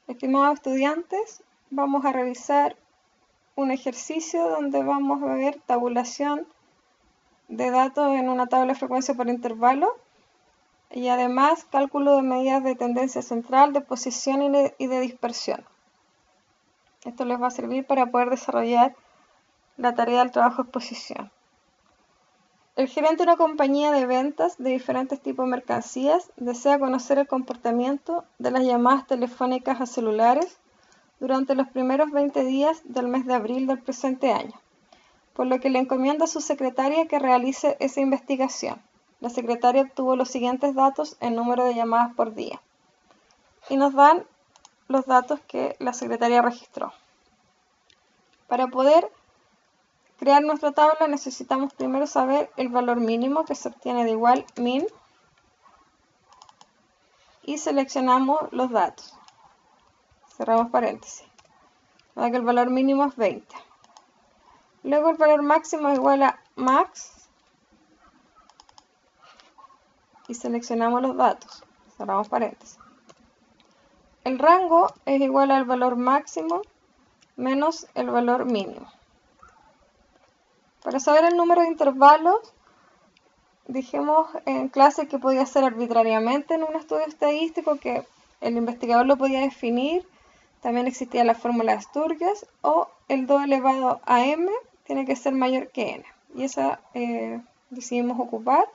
Estimados estudiantes, vamos a revisar un ejercicio donde vamos a ver tabulación de datos en una tabla de frecuencia por intervalo y además cálculo de medidas de tendencia central, de posición y de dispersión. Esto les va a servir para poder desarrollar la tarea del trabajo de exposición. El gerente de una compañía de ventas de diferentes tipos de mercancías desea conocer el comportamiento de las llamadas telefónicas a celulares durante los primeros 20 días del mes de abril del presente año, por lo que le encomienda a su secretaria que realice esa investigación. La secretaria obtuvo los siguientes datos en número de llamadas por día y nos dan los datos que la secretaria registró. Para poder crear nuestra tabla necesitamos primero saber el valor mínimo, que se obtiene de igual min, y seleccionamos los datos. Cerramos paréntesis. Que el valor mínimo es 20. Luego el valor máximo es igual a max y seleccionamos los datos. Cerramos paréntesis. El rango es igual al valor máximo menos el valor mínimo. Para saber el número de intervalos, dijimos en clase que podía ser arbitrariamente en un estudio estadístico, que el investigador lo podía definir. También existía la fórmula de Sturges, o el 2 elevado a m tiene que ser mayor que n. Y esa decidimos ocupar.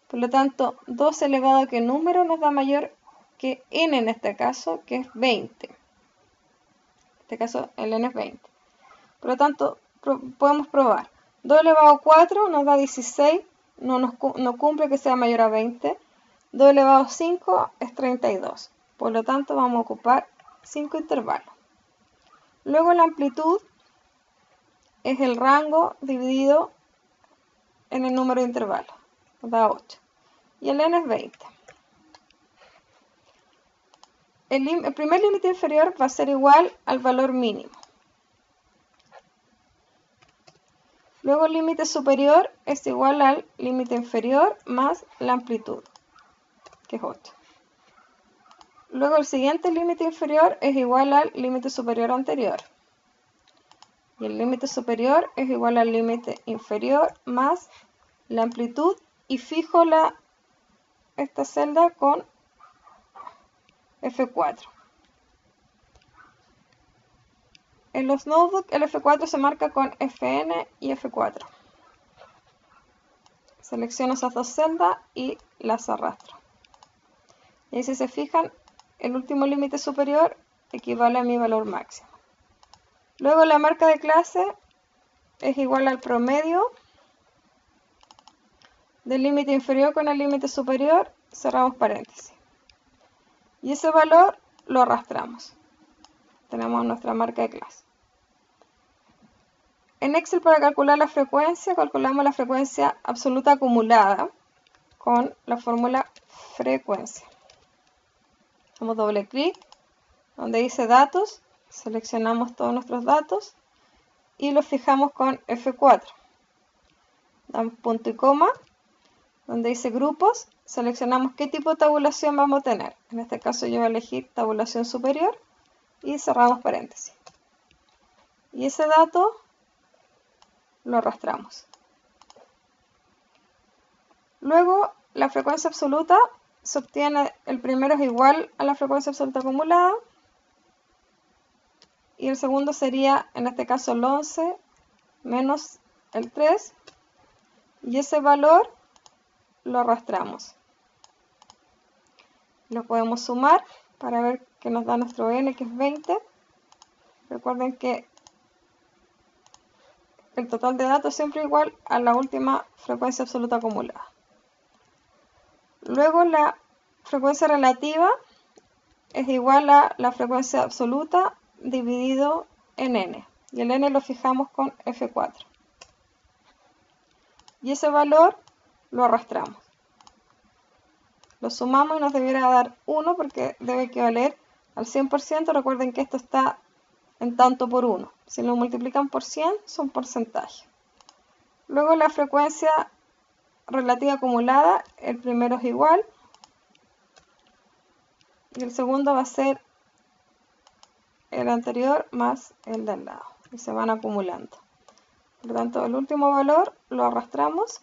Por lo tanto, 2 elevado a qué número nos da mayor que n en este caso, que es 20. En este caso, el n es 20. Por lo tanto, podemos probar. 2 elevado a 4 nos da 16, no cumple que sea mayor a 20. 2 elevado a 5 es 32. Por lo tanto, vamos a ocupar 5 intervalos. Luego la amplitud es el rango dividido en el número de intervalos, nos da 8. Y el n es 20. El primer límite inferior va a ser igual al valor mínimo. Luego el límite superior es igual al límite inferior más la amplitud, que es 8. Luego el siguiente límite inferior es igual al límite superior anterior. Y el límite superior es igual al límite inferior más la amplitud, y fijo esta celda con F4. En los notebooks el F4 se marca con Fn y F4. Selecciono esas dos celdas y las arrastro. Y ahí, si se fijan, el último límite superior equivale a mi valor máximo. Luego la marca de clase es igual al promedio del límite inferior con el límite superior, cerramos paréntesis. Y ese valor lo arrastramos. Tenemos nuestra marca de clase. En Excel, para calcular la frecuencia, calculamos la frecuencia absoluta acumulada con la fórmula frecuencia. Hacemos doble clic donde dice datos, seleccionamos todos nuestros datos y los fijamos con F4. Damos punto y coma, donde dice grupos, seleccionamos qué tipo de tabulación vamos a tener. En este caso yo voy a elegir tabulación superior y cerramos paréntesis. Y ese dato lo arrastramos. Luego la frecuencia absoluta se obtiene, el primero es igual a la frecuencia absoluta acumulada y el segundo sería, en este caso, el 11 menos el 3, y ese valor lo arrastramos. Lo podemos sumar para ver que nos da nuestro n, que es 20. Recuerden que el total de datos siempre es igual a la última frecuencia absoluta acumulada. Luego la frecuencia relativa es igual a la frecuencia absoluta dividido en n. Y el n lo fijamos con F4. Y ese valor lo arrastramos. Lo sumamos y nos debiera dar 1 porque debe equivaler al 100%. Recuerden que esto está en tanto por 1. Si lo multiplican por 100 son porcentajes. Luego la frecuencia relativa acumulada, el primero es igual y el segundo va a ser el anterior más el de al lado. Y se van acumulando. Por lo tanto, el último valor lo arrastramos,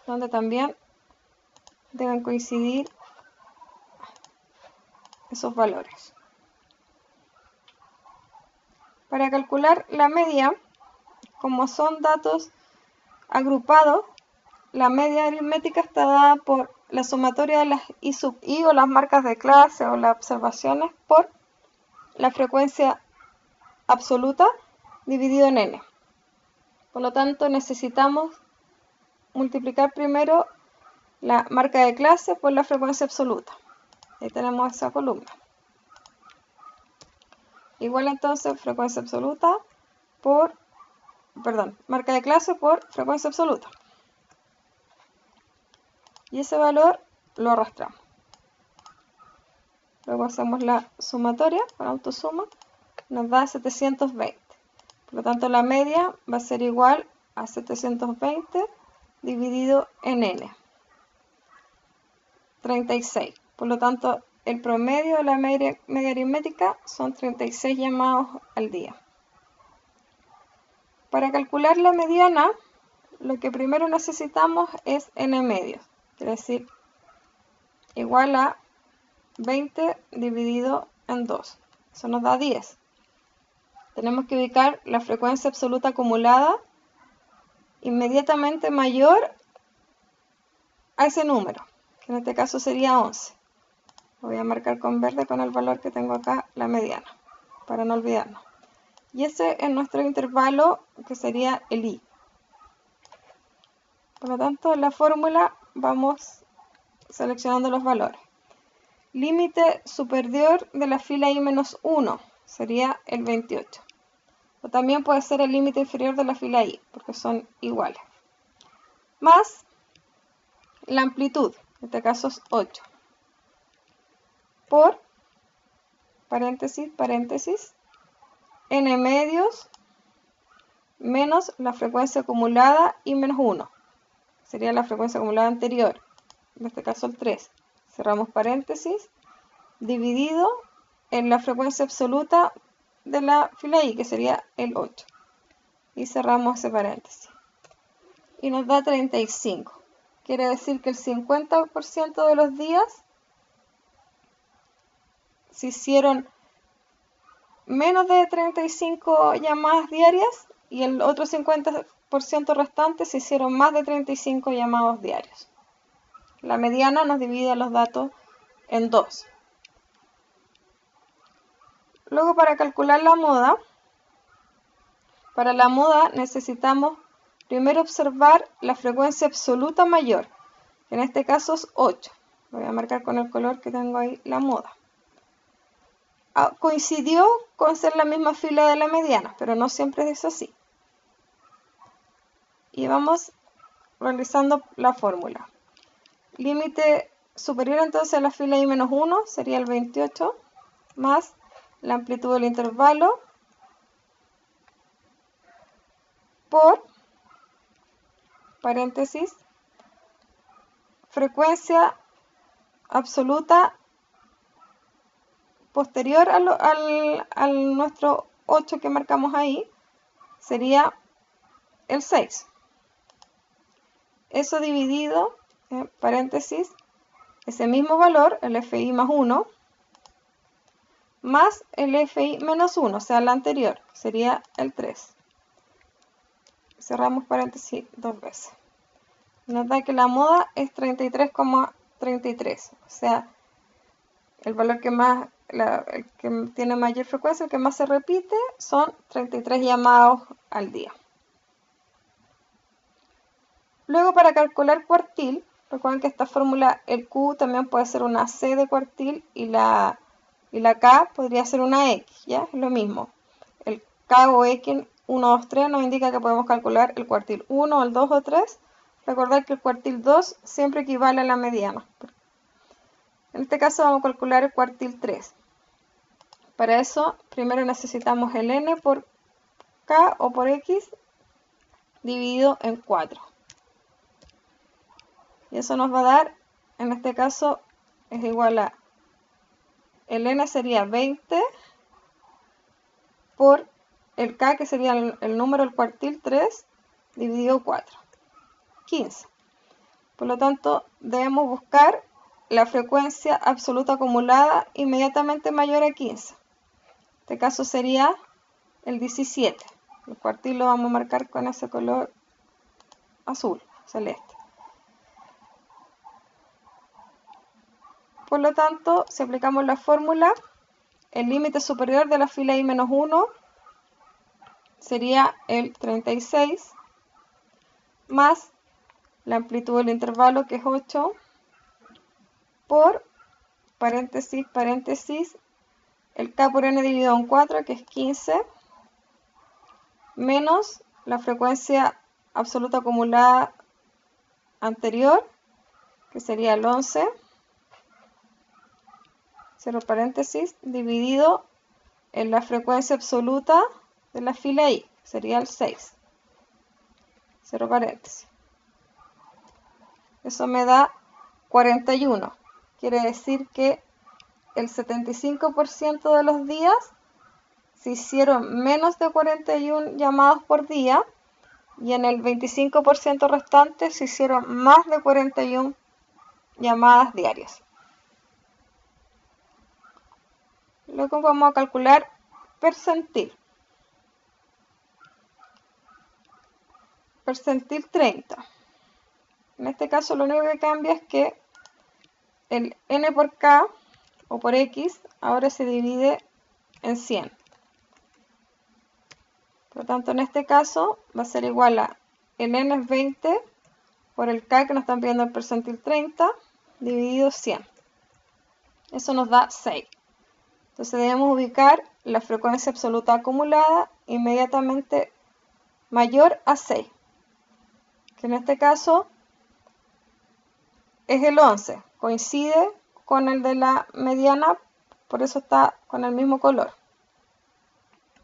donde también deben coincidir esos valores. Para calcular la media, como son datos agrupados, la media aritmética está dada por la sumatoria de las I sub I o las marcas de clase o las observaciones por la frecuencia absoluta dividido en n. Por lo tanto, necesitamos multiplicar primero la marca de clase por la frecuencia absoluta. Ahí tenemos esa columna. Igual entonces frecuencia absoluta por, marca de clase por frecuencia absoluta. Y ese valor lo arrastramos. Luego hacemos la sumatoria con autosuma, nos da 720. Por lo tanto, la media va a ser igual a 720 dividido en n, 36. Por lo tanto, el promedio de la media aritmética son 36 llamados al día. Para calcular la mediana, lo que primero necesitamos es n medios, quiere decir igual a 20 dividido en 2. Eso nos da 10. Tenemos que ubicar la frecuencia absoluta acumulada inmediatamente mayor a ese número, que en este caso sería 11. Lo voy a marcar con verde con el valor que tengo acá, la mediana, para no olvidarnos. Y ese es nuestro intervalo, que sería el I. Por lo tanto, en la fórmula vamos seleccionando los valores. Límite superior de la fila I-1 sería el 28. O también puede ser el límite inferior de la fila I, porque son iguales. Más la amplitud, en este caso es 8. Por, paréntesis, paréntesis, n medios menos la frecuencia acumulada I-1. Sería la frecuencia acumulada anterior, en este caso el 3. Cerramos paréntesis, dividido en la frecuencia absoluta de la fila I, que sería el 8. Y cerramos ese paréntesis. Y nos da 35. Quiere decir que el 50% de los días se hicieron menos de 35 llamadas diarias y el otro 50% restante se hicieron más de 35 llamados diarios. La mediana nos divide los datos en 2. Luego, para calcular la moda, para la moda necesitamos primero observar la frecuencia absoluta mayor, que en este caso es 8. Voy a marcar con el color que tengo ahí la moda. Coincidió con ser la misma fila de la mediana, pero no siempre es así. Y vamos realizando la fórmula. Límite superior entonces a la fila I-1 sería el 28, más la amplitud del intervalo por, paréntesis, frecuencia absoluta posterior al nuestro 8 que marcamos ahí, sería el 6. Eso dividido, paréntesis, ese mismo valor, el FI más 1, más el FI menos 1, o sea, el anterior, sería el 3. Cerramos paréntesis 2 veces. Nos da que la moda es 33,33, o sea, el valor que más, el que tiene mayor frecuencia, el que más se repite, son 33 llamados al día. Luego, para calcular cuartil, recuerden que esta fórmula, el Q también puede ser una C de cuartil y la K podría ser una X, ¿ya? Es lo mismo. El K o X 1, 2, 3 nos indica que podemos calcular el cuartil 1, el 2 o 3. Recordar que el cuartil 2 siempre equivale a la mediana. En este caso vamos a calcular el cuartil 3. Para eso, primero necesitamos el N por K o por X dividido en 4. Y eso nos va a dar, en este caso, es igual a, el N sería 20 por el K, que sería el número del cuartil 3, dividido 4, 15. Por lo tanto, debemos buscar la frecuencia absoluta acumulada inmediatamente mayor a 15. En este caso sería el 17. El cuartil lo vamos a marcar con ese color azul, celeste. Por lo tanto, si aplicamos la fórmula, el límite superior de la fila I-1 sería el 36 más la amplitud del intervalo, que es 8, por paréntesis, paréntesis, el K por N dividido en 4, que es 15, menos la frecuencia absoluta acumulada anterior, que sería el 11, cierro paréntesis, dividido en la frecuencia absoluta de la fila I, que sería el 6, cierro paréntesis. Eso me da 41. Quiere decir que el 75% de los días se hicieron menos de 41 llamadas por día, y en el 25% restante se hicieron más de 41 llamadas diarias. Luego vamos a calcular percentil. Percentil 30. En este caso lo único que cambia es que el n por k o por x ahora se divide en 100. Por lo tanto, en este caso va a ser igual a el n es 20 por el k, que nos están pidiendo el percentil 30, dividido 100. Eso nos da 6. Entonces debemos ubicar la frecuencia absoluta acumulada inmediatamente mayor a 6, que en este caso es el 11. Coincide con el de la mediana, por eso está con el mismo color.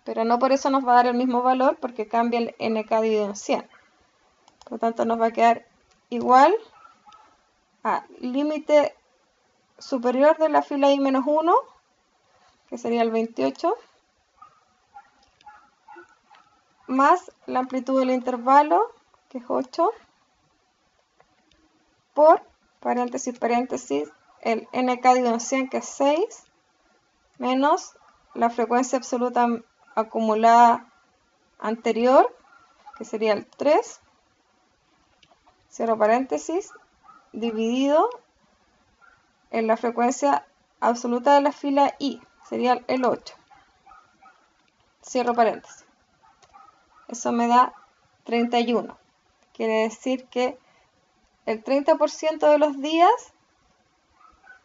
Pero no por eso nos va a dar el mismo valor, porque cambia el nk dividido en 100. Por lo tanto, nos va a quedar igual a límite superior de la fila I-1, que sería el 28, más la amplitud del intervalo, que es 8, por paréntesis, paréntesis, el nk dividido en 100, que es 6, menos la frecuencia absoluta acumulada anterior, que sería el 3, cierro paréntesis, dividido en la frecuencia absoluta de la fila I, sería el 8, cierro paréntesis. Eso me da 31. Quiere decir que el 30% de los días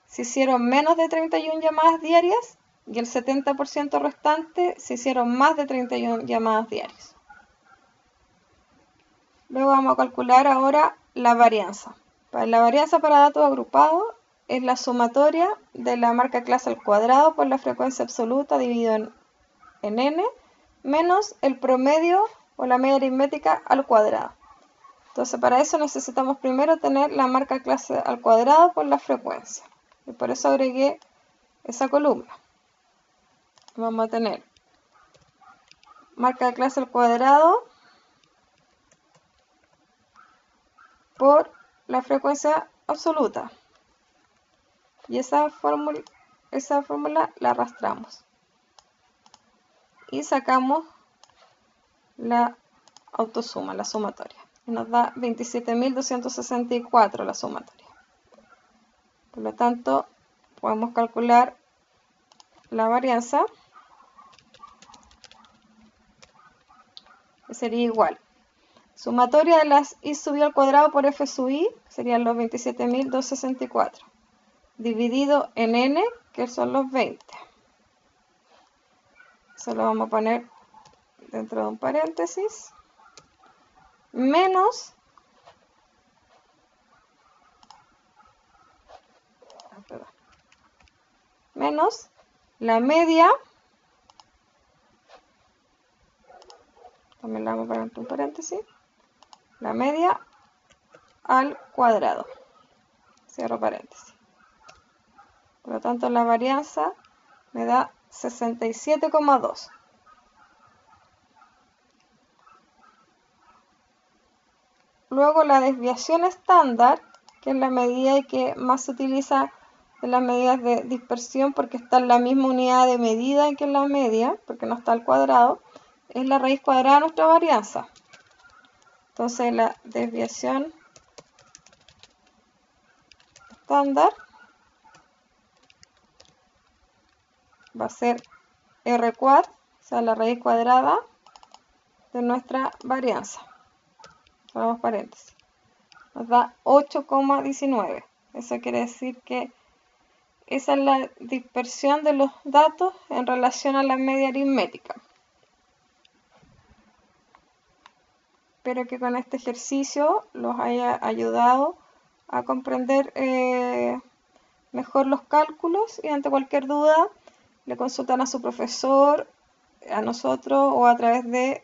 se hicieron menos de 31 llamadas diarias, y el 70% restante se hicieron más de 31 llamadas diarias. Luego vamos a calcular ahora la varianza. La varianza para datos agrupados es la sumatoria de la marca clase al cuadrado por la frecuencia absoluta dividido en n, menos el promedio o la media aritmética al cuadrado. Entonces, para eso necesitamos primero tener la marca clase al cuadrado por la frecuencia. Y por eso agregué esa columna. Vamos a tener marca de clase al cuadrado por la frecuencia absoluta. Y esa fórmula la arrastramos. Y sacamos la autosuma, la sumatoria. Y nos da 27.264 la sumatoria. Por lo tanto, podemos calcular la varianza, que sería igual. Sumatoria de las i sub i al cuadrado por f sub i serían los 27.264, dividido en n, que son los 20. Eso lo vamos a poner dentro de un paréntesis, menos la media, también la vamos a poner entre un paréntesis, la media al cuadrado, cierro paréntesis. Por lo tanto, la varianza me da 67,2. Luego la desviación estándar, que es la medida que más se utiliza en las medidas de dispersión porque está en la misma unidad de medida que en la media, porque no está al cuadrado, es la raíz cuadrada de nuestra varianza. Entonces la desviación estándar va a ser R cuad, o sea, la raíz cuadrada de nuestra varianza. Cerramos paréntesis. Nos da 8,19. Eso quiere decir que esa es la dispersión de los datos en relación a la media aritmética. Espero que con este ejercicio los haya ayudado a comprender mejor los cálculos y ante cualquier duda le consultan a su profesor, a nosotros o a través de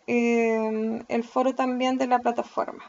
el foro también de la plataforma.